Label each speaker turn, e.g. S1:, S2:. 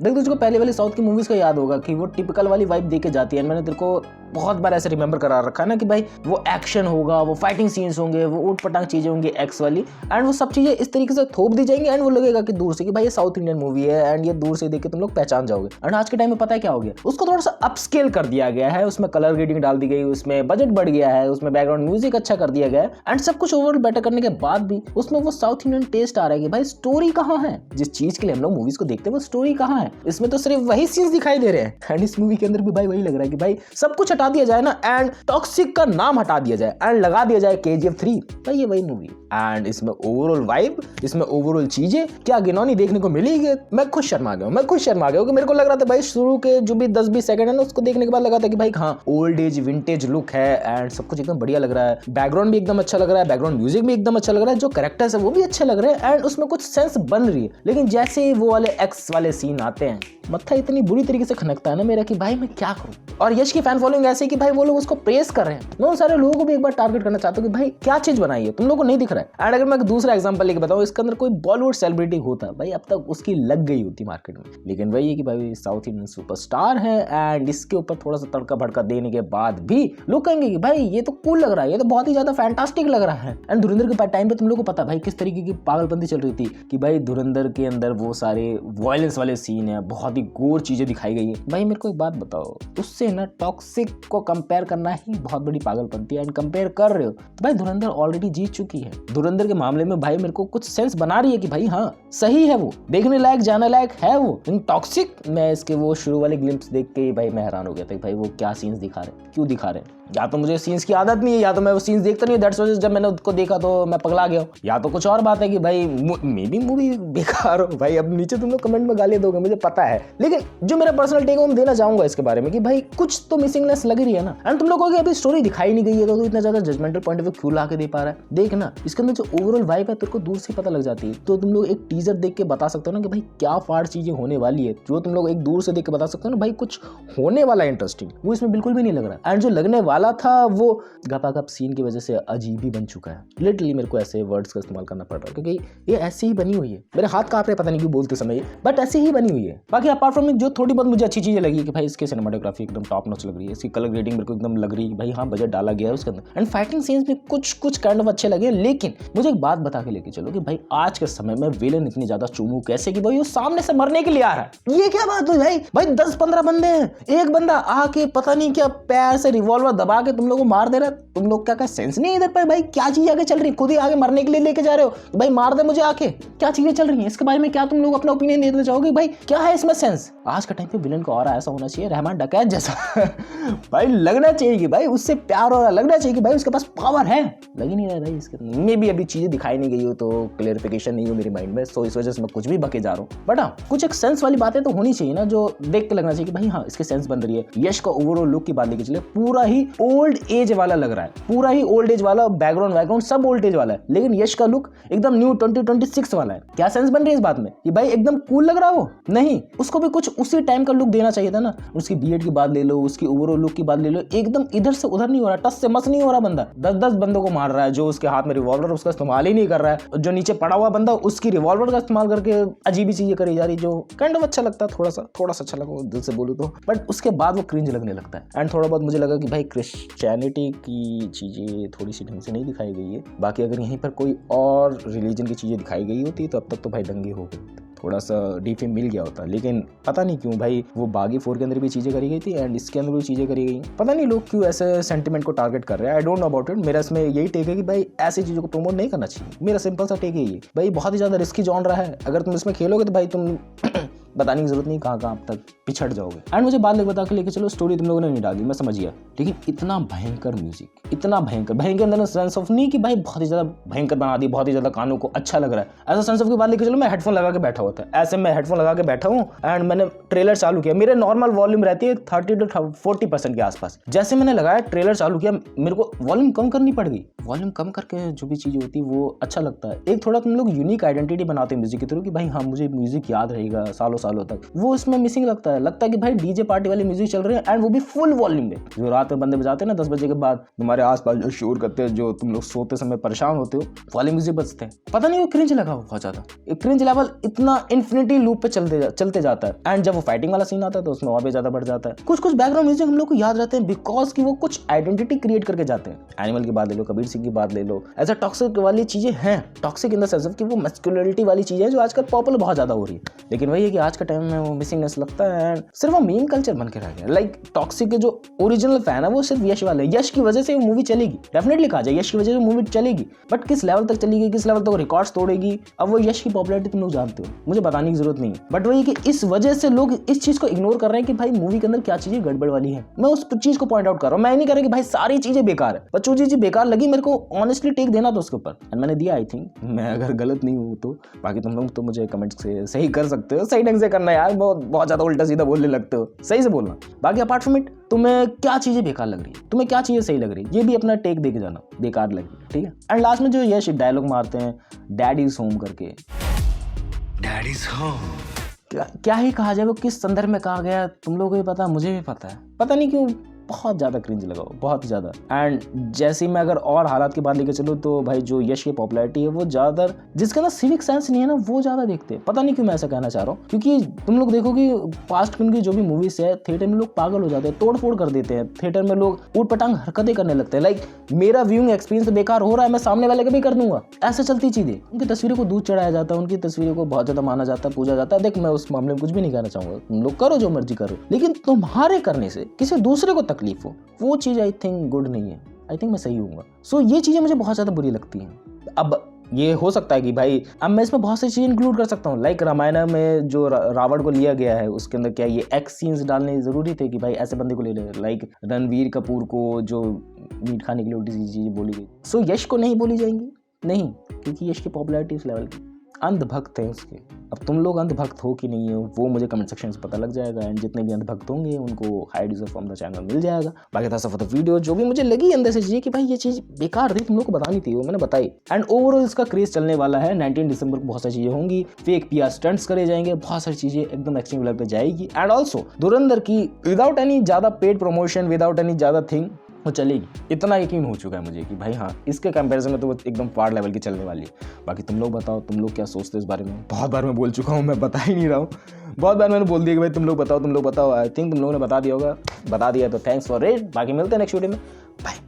S1: देख तुझको पहले वाली साउथ की मूवीज का याद होगा कि वो टिपिकल वाली वाइब देके जाती है। मैंने तेरे को बहुत बार ऐसे रिमेंबर करा रखा है ना कि भाई वो एक्शन होगा, वो फाइटिंग सीन्स होंगे, वो ऊट पटांग चीजें होंगी एक्स वाली, एंड वो सब चीजें इस तरीके से थोप दी जाएंगी एंड वो लगेगा कि दूर से कि भाई ये साउथ इंडियन मूवी है एंड ये दूर से देख के तुम लोग पहचान जाओगे। एंड आज के टाइम में पता है क्या हो गया, उसको थोड़ा सा अपस्केल कर दिया गया है, उसमें कलर ग्रेडिंग डाल दी गई, उसमें बजट बढ़ गया है, उसमें बैकग्राउंड म्यूजिक अच्छा कर दिया गया है एंड सब कुछ ओवरऑल बेटर करने के बाद भी उसमें वो साउथ इंडियन टेस्ट आ रहा है कि भाई स्टोरी कहाँ है, जिस चीज के लिए हम लोग मूवीज को देखते हैं वो स्टोरी कहाँ है। इसमें तो सिर्फ वही सीन्स दिखाई दे रहे हैं एंड इस मूवी के अंदर भी भाई वही लग रहा है कि भाई सब कुछ हटा दिया जाए ना एंड टॉक्सिक का नाम हटा दिया जाए एंड लगा दिया जाए KGF 3, भाई ये वही मूवी। एंड इसमें ओवरऑल वाइब, इसमें ओवरऑल चीजें क्या गिनौनी देखने को मिली। मैं खुद शर्मा गया हूँ कि मेरे को लग रहा था भाई शुरू के जो भी 10-20 सेकंड है ना उसको देखने के बाद लगा था कि भाई हाँ ओल्ड एज विंटेज लुक है एंड सब कुछ एकदम बढ़िया लग रहा है, बैकग्राउंड भी एकदम अच्छा लग रहा है, बैकग्राउंड म्यूजिक भी एकदम अच्छा लग रहा है, जो कैरेक्टर्स है वो भी अच्छे लग रहे हैं एंड उसमें कुछ सेंस बन रही है। लेकिन जैसे ही वो वाले एक्स वाले सीन आते हैं मत्था इतनी बुरी तरीके से खनकता है ना मेरा कि भाई मैं क्या करूं। और यश की फैन फॉलोइंग ऐसे कि भाई वो लोग उसको प्रेस कर रहे हैं। मैं उन सारे लोगों को भी एक बार टारगेट करना चाहता हूं कि भाई क्या चीज बनाई है, तुम लोगों को नहीं दिख रहा है। एंड अगर मैं दूसरा एग्जांपल लेके बताऊं, इसके अंदर कोई बॉलीवुड सेलिब्रिटी होता भाई अब तक उसकी लग गई होती मार्केट में, लेकिन वही है कि भाई साउथ इंडियन सुपरस्टार है एंड इसके ऊपर थोड़ा सा तड़का भड़का देने के बाद भी लोग कहेंगे कि भाई ये तो कूल लग रहा है, ये तो बहुत ही ज्यादा फैंटास्टिक लग रहा है। एंड धुरंधर के टाइम पे तुम लोगों को पता भाई किस तरीके की पागलपंती चल रही थी कि भाई धुरंधर के अंदर वो सारे वायलेंस वाले सीन है, बहुत ही गोर चीजें दिखाई गई है। भाई मेरे को एक बात बताओ, उससे ना टॉक्सिक को कंपेयर करना ही बहुत बड़ी पागलपंती है एंड कंपेयर कर रहे हो तो भाई धुरंधर ऑलरेडी जीत चुकी है। धुरंधर के मामले में भाई मेरे को कुछ सेंस बना रही है कि भाई हाँ सही है, वो देखने लायक जाने लायक है वो। इन टॉक्सिक मैं इसके वो शुरू वाले ग्लिम्स देख के ही भाई मैं हैरान हो गया था कि भाई वो क्या सीन्स दिखा रहे हैं, क्यों दिखा रहे हैं। या तो मुझे सीन्स की आदत नहीं है या तो मैं वो सीन्स देखता नहीं, दैट्स व्हाई जब मैंने उसको देखा तो मैं पगला गया, या तो कुछ और बात है कि भाई मे बी मूवी बेकार हो। भाई अब नीचे तुम लोग कमेंट में गाली दोगे मुझे पता है, लेकिन जो मेरा पर्सनल टेक है मैं देना चाहूंगा इसके बारे में कि भाई कुछ तो मिसिंगनेस लग रही है ना। एंड तुम लोगों की अभी स्टोरी दिखाई नहीं गई है तो इतना ज्यादा जजमेंटल पॉइंट ऑफ व्यू क्यों ला के दे पा रहा है। देख ना इसके अंदर जो ओवरऑल वाइब है तेरे को दूर से पता लग जाती है, तो तुम लोग एक टीजर देख के बता सकते हो ना कि भाई क्या फाड़ चीजें होने वाली है, जो तुम लोग एक दूर से देख के बता सकते हो ना भाई कुछ होने वाला इंटरेस्टिंग, वो इसमें बिल्कुल भी नहीं लग रहा। एंड जो लगने वाला था वो गपागप सीन की वजह से अजीब ही बन चुका है। लिटरली मेरे को ऐसे वर्ड्स का इस्तेमाल करना पड़ रहा है क्योंकि ये ऐसी ही बनी हुई है, मेरे हाथ कांप रहे पता नहीं क्यों बोलते समय, बट ऐसी ही बनी हुई है। बाकी अपार्ट फ्रॉम जो थोड़ी बहुत मुझे अच्छी चीजें लगी कि भाई इसकी सिनेमाटोग्राफी एकदम टॉप नॉच लग रही है, इसकी कलर ग्रेडिंग मेरे को एकदम लग रही है भाई हाँ बजट डाला गया है उसके अंदर, एंड फाइटिंग सीन्स भी कुछ काइंड ऑफ अच्छे लगे। लेकिन मुझे एक बात बता के लेके चलो कि भाई आज के समय में विलेन इतनी ज्यादा चुनू कैसे कि भाई वो सामने से मरने के लिए आ रहा है, ये क्या बात हुई भाई 10-15 बंदे हैं, एक बंदा आके पता नहीं क्या पैर से रिवॉल्वर दबा के तुम लोगों को मार दे रहा है। तुम लोग क्या सेंस नहीं इधर पर भाई, क्या चीज आगे चल रही है, खुद ही आगे मरने के लिए लेके जा रहे हो भाई मार दे मुझे आके, क्या चीजें चल रही हैं इसके बारे में क्या तुम लोग अपना ओपिनियन देना चाहोगे भाई, क्या है इसमें सेंस। आज के टाइम पे विलेन का ऑरा ऐसा होना चाहिए रहमान डकैत जैसा भाई लगना चाहिए कि भाई उससे प्यार और लगना चाहिए कि भाई उसके पास पावर है, लग ही नहीं रहा भाई इसके में भी अभी चीजें दिखाई नहीं गई हो तो क्लियरिफिकेशन नहीं हो मेरी माइंड में, सो इस वजह से मैं कुछ भी बके जा रहा हूँ। बट हाँ कुछ एक सेंस वाली बातें तो होनी चाहिए ना, जो देख के लगना चाहिए कि भाई हाँ इसके सेंस बन रही है। यश का ओवरऑल लुक की बात लेके चले पूरा ही ओल्ड एज वाला लग रहा है, पूरा ही ओल्ड एज वाला, बैकग्राउंड सब ओल्ड एज वाला है, लेकिन यश का लुक एकदम न्यू 2026 वाला है। क्या सेंस बन रही है इस बात में कि भाई एकदम कूल लग रहा है वो, नहीं उसको भी कुछ उसी टाइम का लुक देना चाहिए था ना। उसकी बीएड की बात ले लो, उसकी ओवरऑल लुक की बात ले लो, एकदम इधर से उधर नहीं हो रहा, टस से मस नहीं हो रहा, बंदा 10-10 बंदों को मार रहा है, जो उसके हाथ में रिवॉल्वर उसका इस्तेमाल ही नहीं कर रहा है, जो नीचे पड़ा हुआ बंदा उसकी रिवॉल्वर का इस्तेमाल करके अजीब चीजें करी जा रही, जो काइंड ऑफ अच्छा लगता है, थोड़ा सा अच्छा लगा दिल से बोलूं तो, बट उसके बाद वो क्रिंज लगने लगता है। एंड थोड़ा बहुत मुझे लगा कि भाई क्रिश्चियनिटी की चीजें थोड़ी सी ढंग से नहीं दिखाई गई है। बाकी अगर यहीं पर कोई और रिलीजन की चीजें दिखाई गई होती तो अब तक तो भाई दंगे हो गए, थोड़ा सा डीप मिल गया होता, लेकिन पता नहीं क्यों भाई वो बागी 4 के अंदर भी चीजें करी गई थी एंड इसके अंदर भी चीजें करी गई। पता नहीं लोग क्यों ऐसे सेंटिमेंट को टारगेट कर रहे हैं, I don't know about it. मेरा इसमें यही टेक है कि भाई ऐसी चीजों को प्रमोट नहीं करना चाहिए, मेरा सिंपल सा टेक है ये। भाई बहुत ही ज्यादा रिस्की जॉनरा है, अगर तुम इसमें खेलोगे तो भाई तुम बताने की जरूरत नहीं कहाँ तक पिछड़ जाओगे। एंड मुझे बात बता के लेके चलो स्टोरी तुम लोगों ने नहीं डाली, मैं समझ गया, लेकिन इतना भयंकर म्यूजिक, इतना भयंकर अंदर सेंस ऑफ नहीं कि भाई बहुत ही ज्यादा भयंकर बना दी, बहुत ही ज्यादा कानों को अच्छा लग रहा है, ऐसा सेंस ऑफ की बात लेके चलो। मैं हेडफोन लगा के बैठा हुआ था, ऐसे मैं हेडफोन लगा के बैठा हूँ एंड मैंने ट्रेलर चालू किया, मेरे नॉर्मल वॉल्यूम रहती है 30 to 40% के आसपास। जैसे मैंने लगाया ट्रेलर चालू किया, मेरे को वॉल्यूम कम करनी पड़ गई। वॉल्यूम कम करके जो भी चीज़ होती है वो अच्छा लगता है। एक थोड़ा तुम लोग यूनिक आइडेंटिटी बनाते हैं म्यूजिक के थ्रू कि भाई हाँ मुझे म्यूजिक याद रहेगा, सालों सालों तक, वो इसमें मिसिंग लगता है कि भाई डीजे पार्टी वाली म्यूजिक चल रही है एंड वो भी फुल वॉल्यूम में, जो रात में बंदे बजाते हैं ना 10 बजे के बाद, तुम्हारे आसपास जो शोर करते हैं, जो तुम लोग सोते समय परेशान होते हो, वाले म्यूजिक बजते हैं। पता नहीं वो क्रिंज लगा वो बहुत ज्यादा, क्रिंज लेवल इतना इन्फिनिटी लूप पे चलते जाता है। एंड जब वो फाइटिंग वाला सीन आता है तो उसमें और भी ज्यादा बढ़ जाता है। कुछ बैकग्राउंड म्यूजिक हम लोग को याद रहते हैं बिकॉज कि वो कुछ आइडेंटिटी क्रिएट करके जाते हैं। एनिमल की बात ले लो, कबीर सिंह की बात ले लो, ऐसा टॉक्सिक वाली चीजें हैं, टॉक्सिक इन द सेंस कि वो मैस्कुलिनिटी वाली चीजें जो आजकल पॉपुलर बहुत ज्यादा हो रही है। लेकिन वही है कि आज के टाइम में वो मिसिंगनेस लगता है एंड सिर्फ वो मीम कल्चर बन के रह गया। लाइक टॉक्सिक के जो ओरिजिनल फैन है वो सिर्फ यश वाले, यश की वजह से वो मूवी चलेगी, डेफिनेटली कहा जाए यश की वजह से मूवी चलेगी, बट किस लेवल तक चलेगी, किस लेवल तक रिकॉर्ड्स तोड़ेगी, अब वो यश की पॉपुलैरिटी तुम लोग जानते हो, मुझे बताने की जरूरत नहीं है। बट वही कि इस वजह से लोग इस चीज को इग्नोर कर रहे हैं कि भाई मूवी के अंदर क्या चीजें गड़बड़ वाली है। मैं उस चीज को पॉइंट आउट कर रहा हूँ, मैं नहीं कह रहा कि भाई सारी चीजें बेकार है, बट जो चीजें बेकार लगी मेरे को ऑनेस्टली टेक देना था उसके ऊपर एंड मैंने दिया। आई थिंक मैं अगर गलत नहीं हूँ तो, बाकी तुम लोग तो मुझे कमेंट से सही कर सकते हो, सही ढंग से करना यार, बहुत ज्यादा उल्टा सीधा बोलने लगते हो, सही से बोलना। बाकी अपार्ट फ्रॉम इट तुम्हें क्या चीजें बेकार लग रही है, तुम्हें क्या चीजें सही लग रही है, ये भी अपना टेक दे के जाना, बेकार लगी, ठीक है। एंड लास्ट में जो यश डायलॉग मारते हैं डैडी इज होम करके, डैडी इज होम, क्या ही कहा जाए, वो किस संदर्भ में कहा गया तुम लोगों को भी पता, मुझे भी पता है, पता नहीं क्यों बहुत ज़्यादा क्रिंज लगा, बहुत ज़्यादा। एंड जैसे मैं अगर और हालात की बात लेकर चलूँ तो भाई जो यश की पॉपुलैरिटी है वो ज़्यादातर जिसके अंदर सिविक सेंस नहीं है ना वो ज़्यादा देखते हैं, पता नहीं क्यों मैं ऐसा कहना चाह रहा हूँ, क्योंकि तुम लोग देखो कि पास्ट फिल्म की जो भी मूवीज है थिएटर में लोग पागल हो जाते हैं, तोड़ फोड़ कर देते हैं, थिएटर में लोग ऊटपटांग हरकतें करने लगते हैं। लाइक मेरा व्यूइंग एक्सपीरियंस बेकार हो रहा है, मैं सामने वाले का भी कर दूंगा, ऐसे चलती चीज़ें। उनकी तस्वीरों को दूध चढ़ाया जाता है, उनकी तस्वीरों को बहुत ज़्यादा माना जाता है, पूजा जाता है। देख मैं उस मामले में कुछ भी नहीं कहना चाहूँगा, तुम लोग करो जो मर्जी करो, लेकिन तुम्हारे करने से किसी दूसरे को तकलीफ हो वो चीज़ आई थिंक गुड नहीं है। आई थिंक मैं सही हूँगा। सो ये चीज़ें मुझे बहुत ज़्यादा बुरी लगती हैं। अब ये हो सकता है कि भाई अब मैं इसमें बहुत सी चीज़ें इंक्लूड कर सकता हूँ, लाइक रामायण में जो रावण को लिया गया है उसके अंदर क्या ये एक्स सीन्स डालने ज़रूरी थे कि भाई ऐसे बंदे को ले ले, लाइक रणवीर कपूर को जो मीट खाने के लिए उल्टी सी चीज़ें बोली गई, सो यश को नहीं बोली जाएंगी, नहीं, क्योंकि यश की पॉपुलैरिटी इस लेवल की, अंधभक्त हैं उसके। अब तुम लोग अंधभक्त हो कि नहीं हो वो मुझे कमेंट सेक्शन में पता लग जाएगा, एंड जितने भी अंधभक्त होंगे उनको hide user from the channel मिल जाएगा। बाकी था सफर वीडियो जो भी मुझे लगी अंदर से चीज़ कि भाई ये चीज़ बेकार थी, तुम लोग को बतानी थी, वो मैंने बताई। एंड ओवरऑल इसका क्रेज चलने वाला है, 19 दिसंबर को बहुत सारी चीज़ें होंगी, फेक PR स्टंट्स करे जाएंगे, बहुत सारी चीज़ें एकदम एक्सट्रीम लेवल पे जाएगी। एंड ऑल्सो धुरंधर की विदाउट एनी ज़्यादा पेड प्रमोशन, विदाउट एनी ज़्यादा थिंग वो चलेगी, इतना यकीन हो चुका है मुझे कि भाई हाँ इसके कंपैरिजन में तो वो एकदम फाड़ लेवल की चलने वाली है। बाकी तुम लोग बताओ, तुम लोग क्या सोचते हो इस बारे में। बहुत बार मैं बोल चुका हूँ, मैं बता ही नहीं रहा हूँ, बहुत बार मैंने बोल दिया कि भाई तुम लोग बताओ, तुम लोग बताओ। आई थिंक तुम लोगों ने बता दिया होगा, बता दिया तो थैंक्स फॉर इट। बाकी मिलते हैं नेक्स्ट वीडियो में, बाय।